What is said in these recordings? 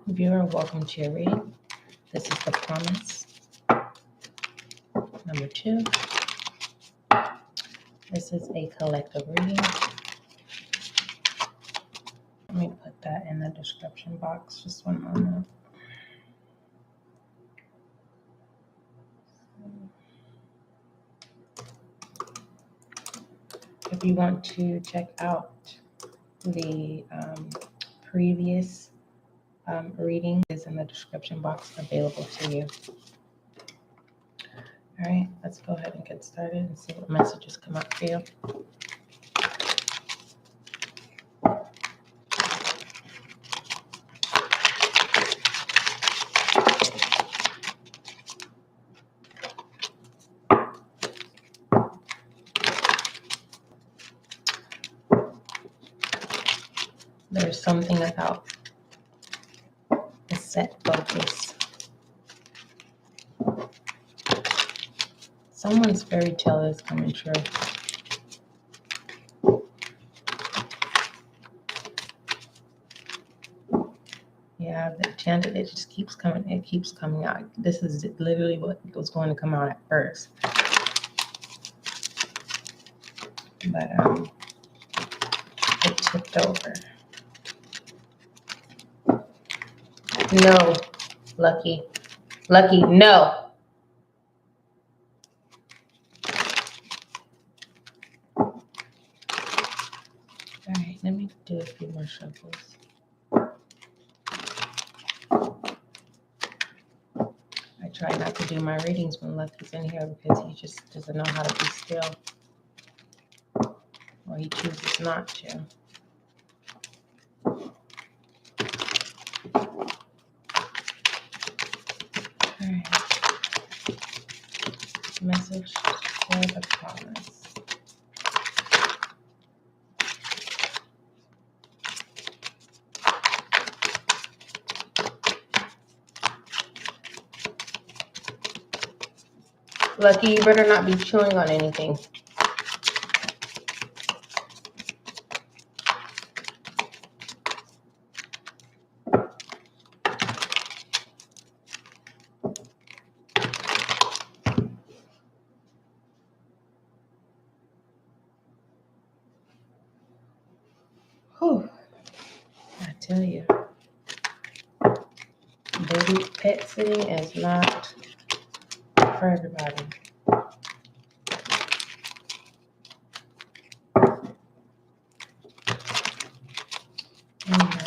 Viewer, welcome to your reading. This is the promise. Number 2. This is a collective reading. Let me put that in the description box. Just one moment. If you want to check out the previous reading, is in the description box available to you. All right, let's go ahead and get started and see what messages come up for you. There's something about a set focus. Someone's fairy tale is coming true. Yeah, the chanted, it just keeps coming. It keeps coming out. This is literally what was going to come out at first. But it tipped over. No, Lucky. Lucky, no. All right, let me do a few more shuffles. I try not to do my readings when Lucky's in here because he just doesn't know how to be still. Or he chooses not to. All right. Message for the promise. Lucky, you better not be chewing on anything. Whew. I tell you, baby pet sitting is not for everybody. Anyway,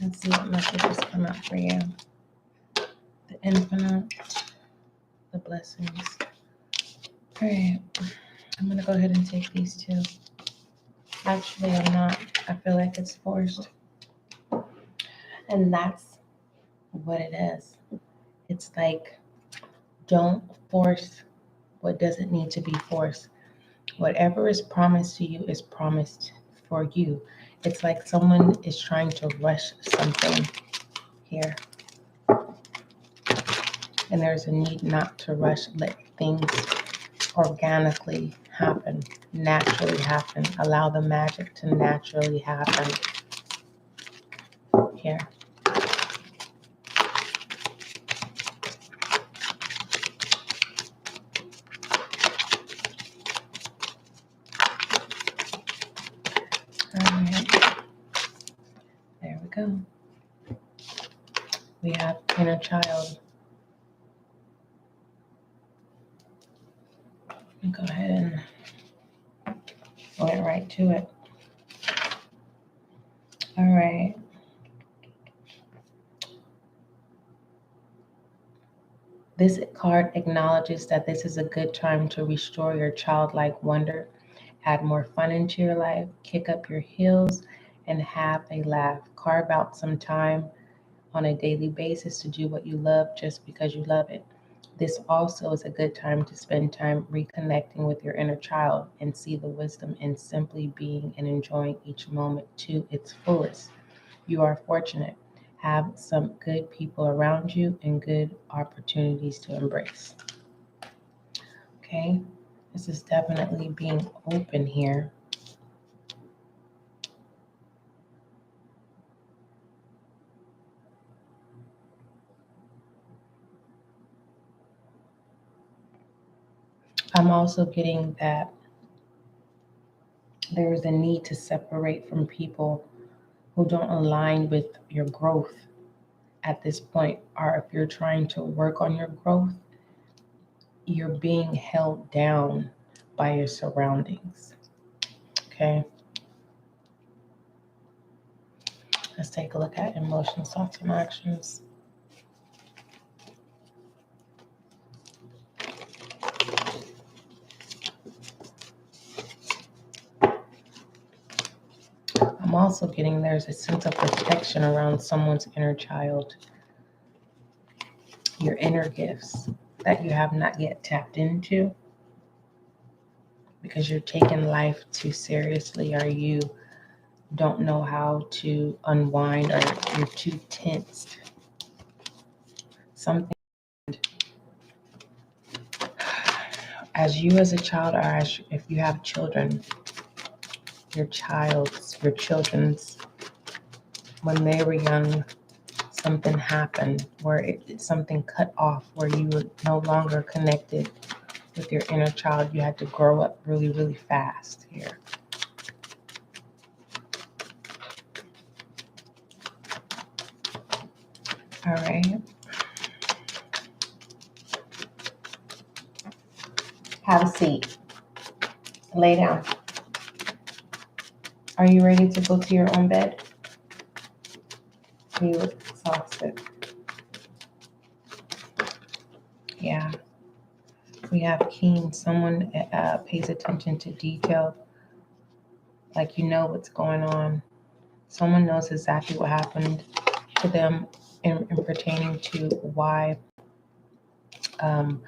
let's see what messages come up for you. The infinite, the blessings. All right, I'm going to go ahead and take these two. Actually, I'm not. I feel like it's forced. And that's what it is. It's like, don't force what doesn't need to be forced. Whatever is promised to you is promised for you. It's like someone is trying to rush something here. And there's a need not to rush. Let things organically happen, naturally happen. Allow the magic to naturally happen here. All right. There we go. We have inner child. Go ahead and get right to it. All right. This card acknowledges that this is a good time to restore your childlike wonder, add more fun into your life, kick up your heels, and have a laugh. Carve out some time on a daily basis to do what you love just because you love it. This also is a good time to spend time reconnecting with your inner child and see the wisdom in simply being and enjoying each moment to its fullest. You are fortunate. Have some good people around you and good opportunities to embrace. Okay, this is definitely being open here. I'm also getting that there is a need to separate from people who don't align with your growth at this point, or if you're trying to work on your growth, you're being held down by your surroundings. Okay, let's take a look at emotions, thoughts, and actions. I'm also getting there's a sense of protection around someone's inner child, your inner gifts that you have not yet tapped into because you're taking life too seriously, or you don't know how to unwind, or you're too tensed. Something as you as a child, or as if you have children, your children's, when they were young, something happened where something cut off, where you were no longer connected with your inner child. You had to grow up really, really fast here. All right. Have a seat. Lay down. Are you ready to go to your own bed? You look exhausted. Yeah. We have keen. Someone pays attention to detail, like you know what's going on. Someone knows exactly what happened to them in pertaining to why um,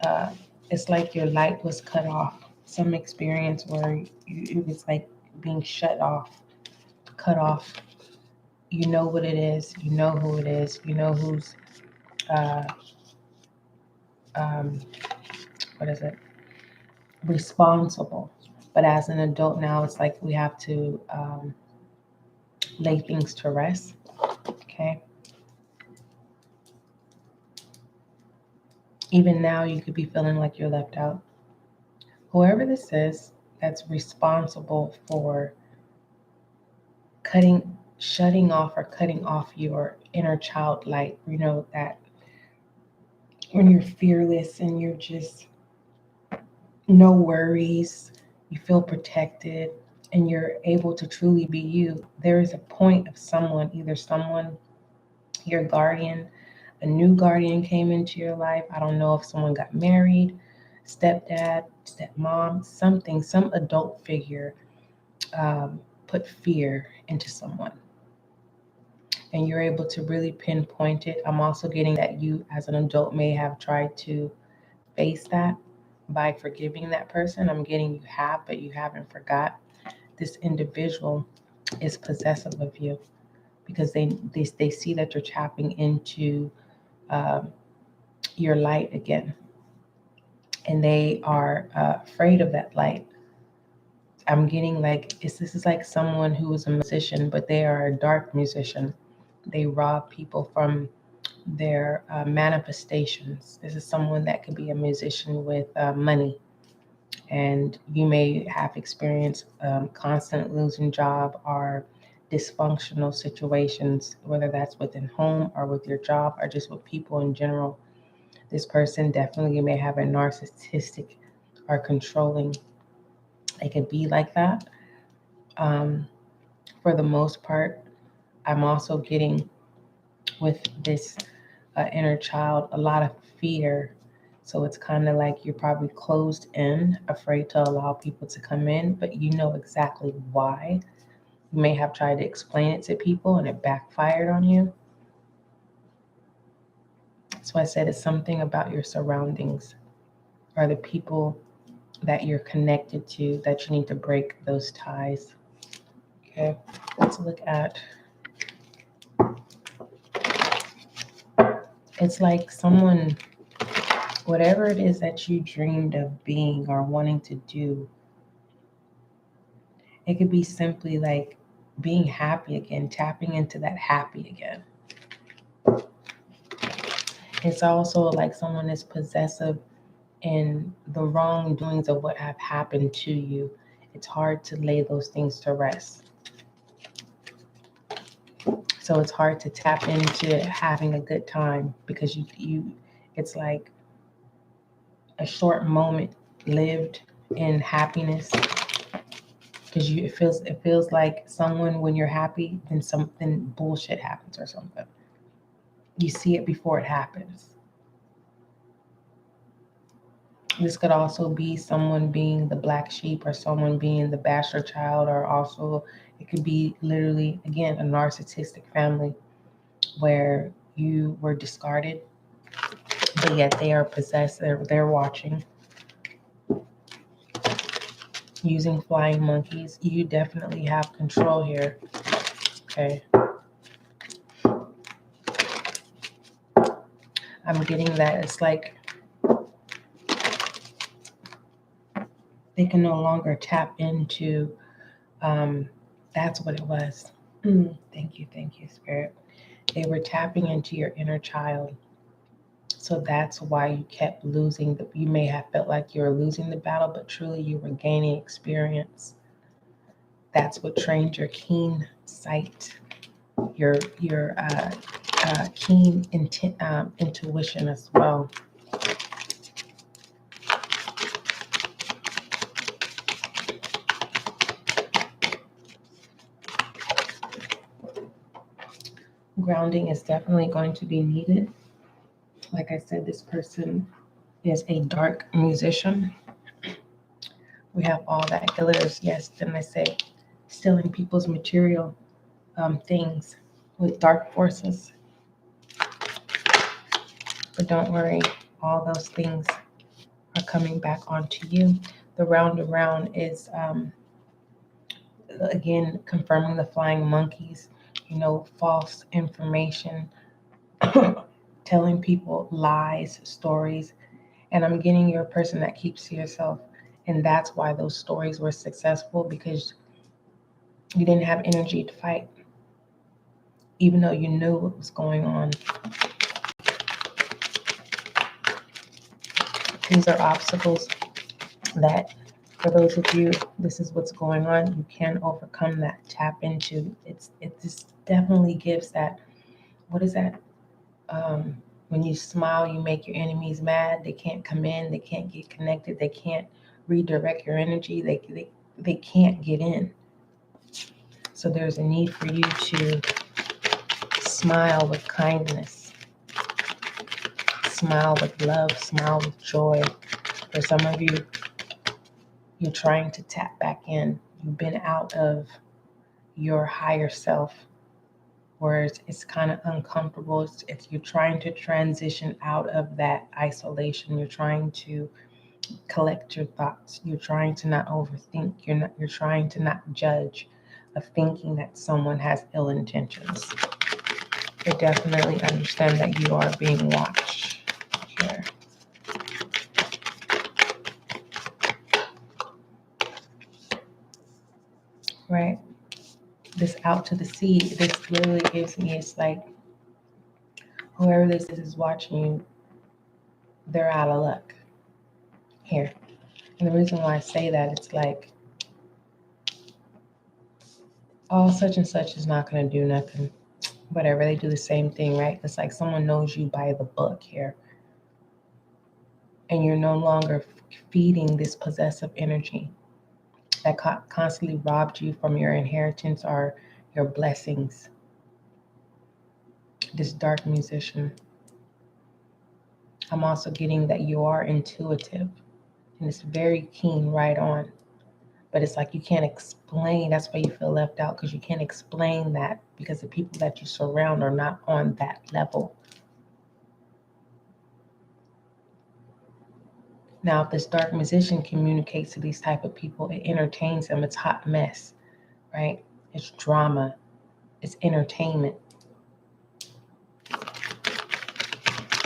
uh, it's like your light was cut off. Some experience where it was like being shut off, cut off. You know what it is. You know who it is. You know who's, uh, um, what is it? Responsible. But as an adult now, it's like we have to lay things to rest. Okay. Even now, you could be feeling like you're left out. Whoever this is that's responsible for shutting off or cutting off your inner child light, you know, that when you're fearless and you're just no worries, you feel protected, and you're able to truly be you. There is a point of someone, either someone, your guardian, a new guardian came into your life. I don't know if someone got married, stepdad, stepmom, something, some adult figure put fear into someone. And you're able to really pinpoint it. I'm also getting that you, as an adult, may have tried to face that by forgiving that person. I'm getting you have, but you haven't forgot. This individual is possessive of you because they see that you're tapping into um, your light again, and they are afraid of that light. I'm getting like this is like someone who is a musician, but they are a dark musician. They rob people from their manifestations. This is someone that could be a musician with money, and you may have experienced constant losing job or dysfunctional situations, whether that's within home or with your job or just with people in general. This person definitely may have a narcissistic or controlling. They can be like that. Um, for the most part, I'm also getting with this inner child a lot of fear. So it's kind of like you're probably closed in, afraid to allow people to come in, but you know exactly why. You may have tried to explain it to people and it backfired on you. So I said it's something about your surroundings or the people that you're connected to that you need to break those ties. Okay, let's look at, it's like someone, whatever it is that you dreamed of being or wanting to do, it could be simply like being happy again, tapping into that happy again. It's also like someone is possessive in the wrongdoings of what have happened to you. It's hard to lay those things to rest. So it's hard to tap into having a good time because you it's like a short moment lived in happiness, because it feels like someone, when you're happy, then something bullshit happens or something. You see it before it happens. This could also be someone being the black sheep or someone being the bastard child, or also it could be literally, again, a narcissistic family where you were discarded, but yet they are possessed. They're watching. Using flying monkeys. You definitely have control here. Okay. I'm getting that it's like they can no longer tap into, that's what it was. Thank you, Spirit. They were tapping into your inner child. So that's why you kept losing. You may have felt like you were losing the battle, but truly you were gaining experience. That's what trained your keen sight, your keen intuition as well. Grounding is definitely going to be needed. Like I said, this person is a dark musician. We have all that glitters. Yes, then I say stealing people's material things with dark forces. But don't worry, all those things are coming back onto you. The round around is, again, confirming the flying monkeys, false information, telling people lies, stories. And I'm getting you're a person that keeps to yourself. And that's why those stories were successful, because you didn't have energy to fight, even though you knew what was going on. These are obstacles that, for those of you, this is what's going on. You can overcome that. Tap into it. It just definitely gives that. What is that? When you smile, you make your enemies mad. They can't come in. They can't get connected. They can't redirect your energy. They can't get in. So there's a need for you to smile with kindness, smile with love, smile with joy. For some of you, you're trying to tap back in. You've been out of your higher self, where it's kind of uncomfortable. It's you're trying to transition out of that isolation. You're trying to collect your thoughts. You're trying to not overthink. You're trying to not judge of thinking that someone has ill intentions. I definitely understand that you are being watched here. Right? This out to the sea, this literally gives me, it's like whoever this is watching you, they're out of luck here. And the reason why I say that, it's like, oh, such and such is not going to do nothing. Whatever, they do the same thing, right? It's like someone knows you by the book here. And you're no longer feeding this possessive energy that constantly robbed you from your inheritance or your blessings. This dark musician. I'm also getting that you are intuitive and it's very keen, right on. But it's like you can't explain. That's why you feel left out, because you can't explain that, because the people that you surround are not on that level. Now, if this dark musician communicates to these type of people, it entertains them. It's hot mess, right? It's drama. It's entertainment.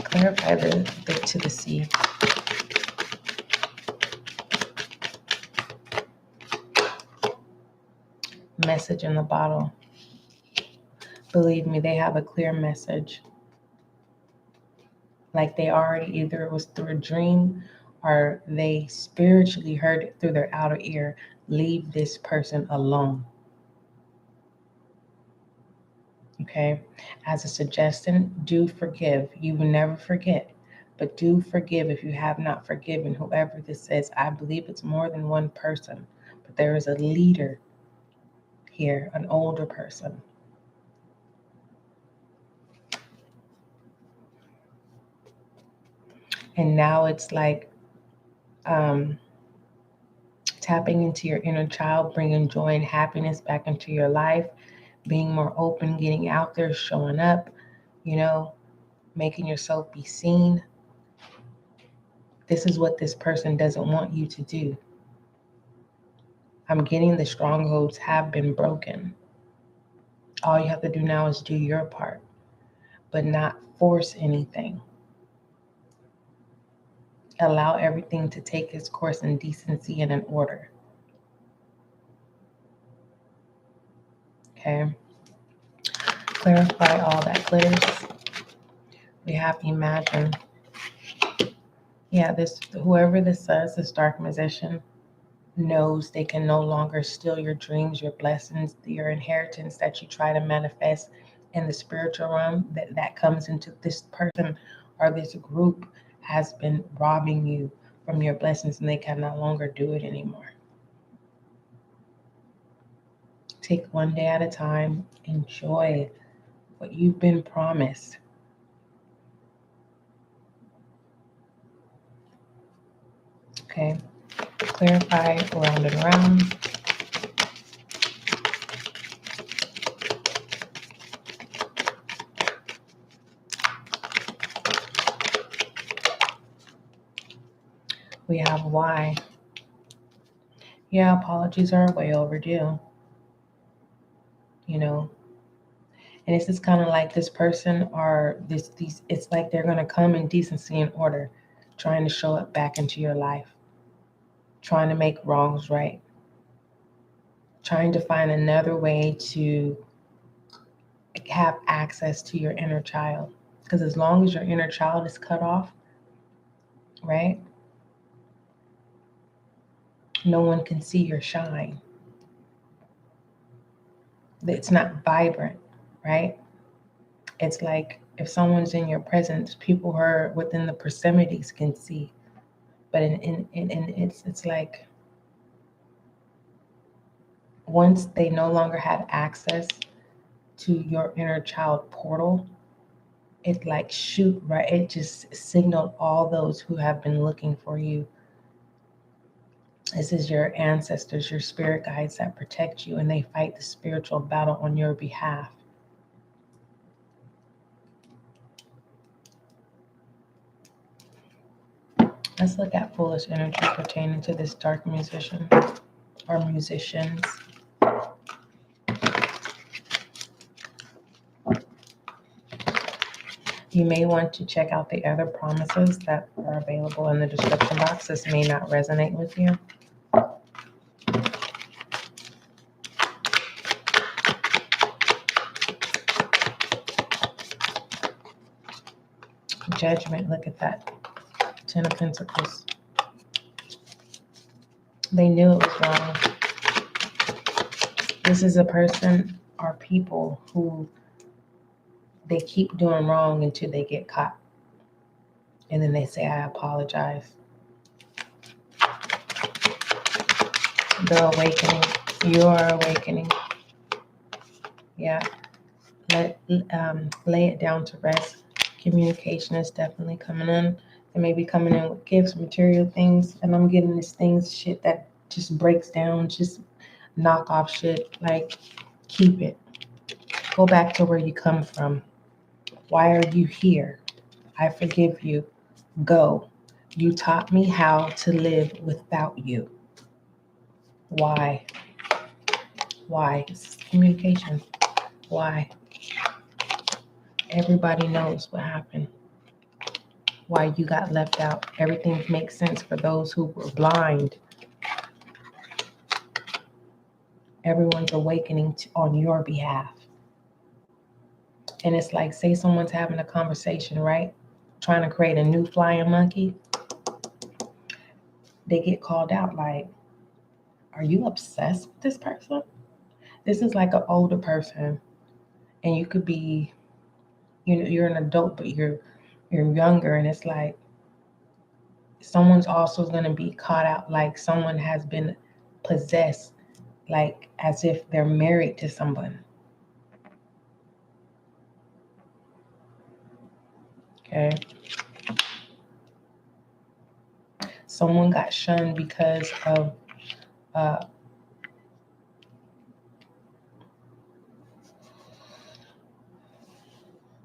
Clarify the to the sea. Message in the bottle. Believe me, they have a clear message. Like they already, either it was through a dream or they spiritually heard it through their outer ear, leave this person alone. Okay? As a suggestion, do forgive. You will never forget, but do forgive if you have not forgiven whoever this is. I believe it's more than one person, but there is a leader here, an older person. And now it's like tapping into your inner child, bringing joy and happiness back into your life, being more open, getting out there, showing up, making yourself be seen. This is what this person doesn't want you to do. I'm getting the strongholds have been broken. All you have to do now is do your part, but not force anything. Allow everything to take its course in decency and in order. Okay? Clarify all that glitters. We have imagine. Yeah, whoever this is, this dark magician, knows they can no longer steal your dreams, your blessings, your inheritance that you try to manifest in the spiritual realm. That comes into this person or this group has been robbing you from your blessings, and they can no longer do it anymore. Take one day at a time. Enjoy what you've been promised. Okay, clarify around and around. We have why. Yeah, apologies are way overdue. And it's just kind of like this person or these. It's like they're gonna come in decency and order, trying to show up back into your life, trying to make wrongs right, trying to find another way to have access to your inner child. Because as long as your inner child is cut off, right, no one can see your shine. It's not vibrant, right? It's like if someone's in your presence, people who are within the proximities can see. But it's like once they no longer have access to your inner child portal, it like shoot right. It just signaled all those who have been looking for you. This is your ancestors, your spirit guides that protect you, and they fight the spiritual battle on your behalf. Let's look at foolish energy pertaining to this dark musician or musicians. You may want to check out the other promises that are available in the description box. This may not resonate with you. Judgment, look at that. 10 of Pentacles. They knew it was wrong. This is a person or people who they keep doing wrong until they get caught. And then they say, I apologize. The awakening. You are awakening. Yeah. Lay it down to rest. Communication is definitely coming in. They may be coming in with gifts, material things. And I'm getting this shit that just breaks down, just knock off shit. Like, keep it. Go back to where you come from. Why are you here? I forgive you. Go. You taught me how to live without you. Why? Why? This is communication. Why? Everybody knows what happened. Why you got left out. Everything makes sense for those who were blind. Everyone's awakening on your behalf. And it's like, say someone's having a conversation, right? Trying to create a new flying monkey. they get called out like, are you obsessed with this person? This is like an older person, and you could be, you're an adult, but you're younger, and it's like someone's also going to be caught out like someone has been possessed, like as if they're married to someone. Okay. Someone got shunned because of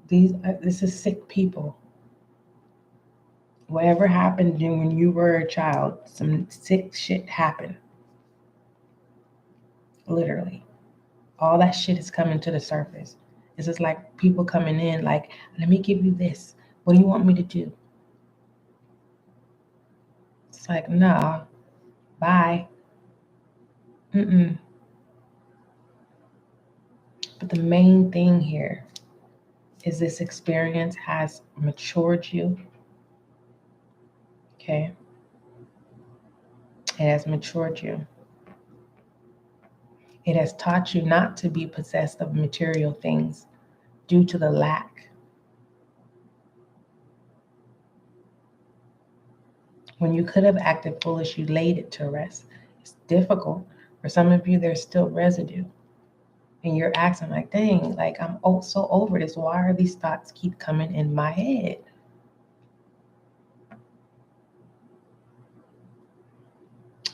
this is sick people. Whatever happened when you were a child, some sick shit happened. Literally. All that shit is coming to the surface. It's just like people coming in like, let me give you this. What do you want me to do? It's like, nah, bye. Mm-mm. But the main thing here is this experience has matured you. Okay. It has matured you. It has taught you not to be possessed of material things due to the lack. When you could have acted foolish, you laid it to rest. It's difficult. For some of you, there's still residue. And you're acting like, dang, like I'm so over this. Why are these thoughts keep coming in my head?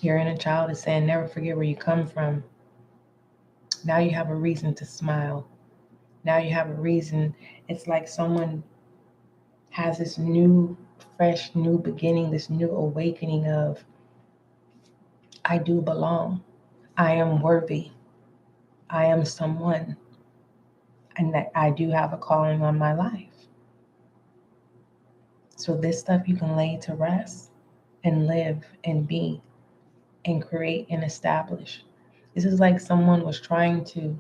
Your inner child is saying, never forget where you come from. Now you have a reason to smile. Now you have a reason. It's like someone has this new, fresh, new beginning, this new awakening of, I do belong. I am worthy. I am someone. And that I do have a calling on my life. So this stuff you can lay to rest and live and be and create and establish. This is like someone was trying to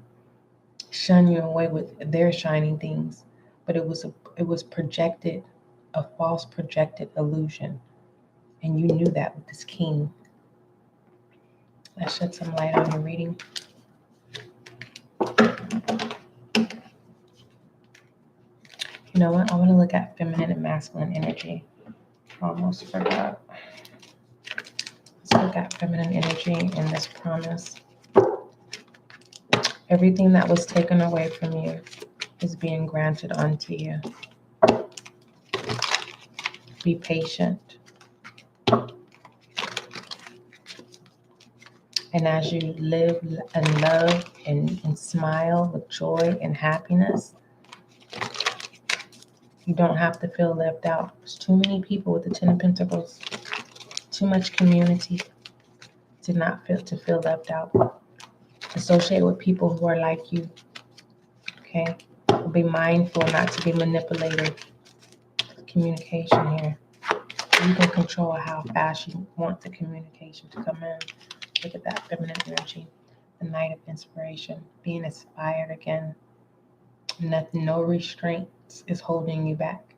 shun you away with their shining things, but it was projected, a false projected illusion. And you knew that with this king. Let's shed some light on your reading. You know what? I want to look at feminine and masculine energy. Almost forgot. Let's look at feminine energy in this promise. Everything that was taken away from you is being granted unto you. Be patient. And as you live and love and smile with joy and happiness, you don't have to feel left out. There's too many people with the Ten of Pentacles. Too much community to feel left out. Associate with people who are like you. Okay? Be mindful not to be manipulated. Communication here. You can control how fast you want the communication to come in. Look at that feminine energy. The Knight of Inspiration. Being inspired again. Nothing, no restraints is holding you back.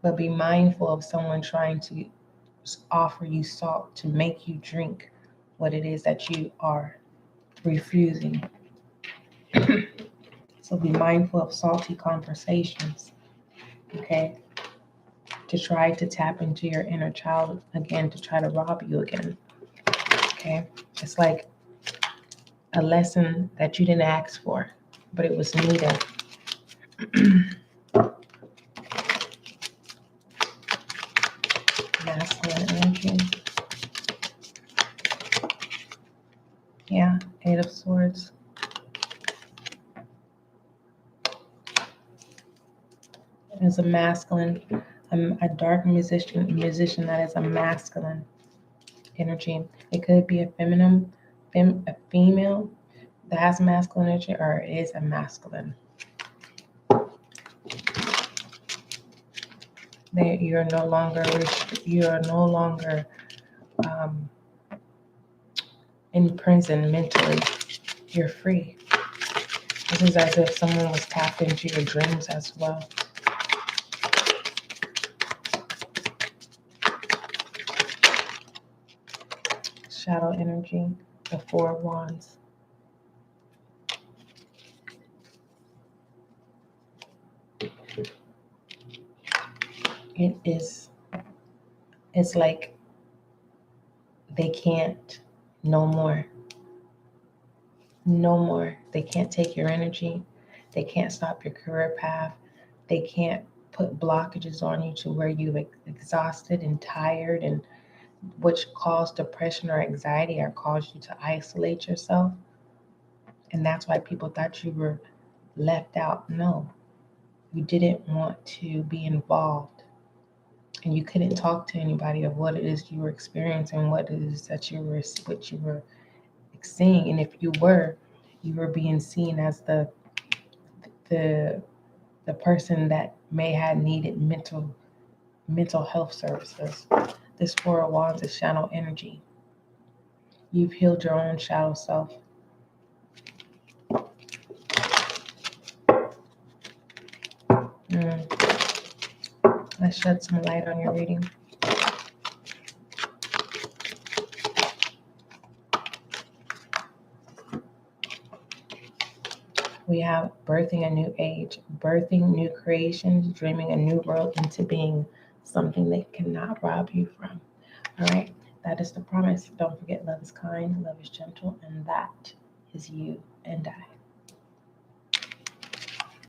But be mindful of someone trying to offer you salt to make you drink what it is that you are refusing. So be mindful of salty conversations, okay? To try to tap into your inner child again, to try to rob you again, okay? It's like a lesson that you didn't ask for, but it was needed. Masculine energy. Yeah, Eight of Swords. Is a masculine, a dark musician that is a masculine energy. It could be a female that has masculine energy, or it is a masculine. You're no longer in prison mentally. You're free. This is as if someone was tapped into your dreams as well. shadow energy, the Four of Wands. It's like they can't, no more. No more. They can't take your energy. They can't stop your career path. They can't put blockages on you to where you're exhausted and tired, and which cause depression or anxiety or cause you to isolate yourself. And that's why people thought you were left out. No, you didn't want to be involved. And you couldn't talk to anybody of what it is you were experiencing, what it is that you were seeing. And if you were being seen as the person that may have needed mental health services. This Four of Wands is shadow energy. You've healed your own shadow self. Let's shed some light on your reading. We have birthing a new age, birthing new creations, dreaming a new world into being, something they cannot rob you from. All right, that is the promise. Don't forget, love is kind, love is gentle, and that is you and I.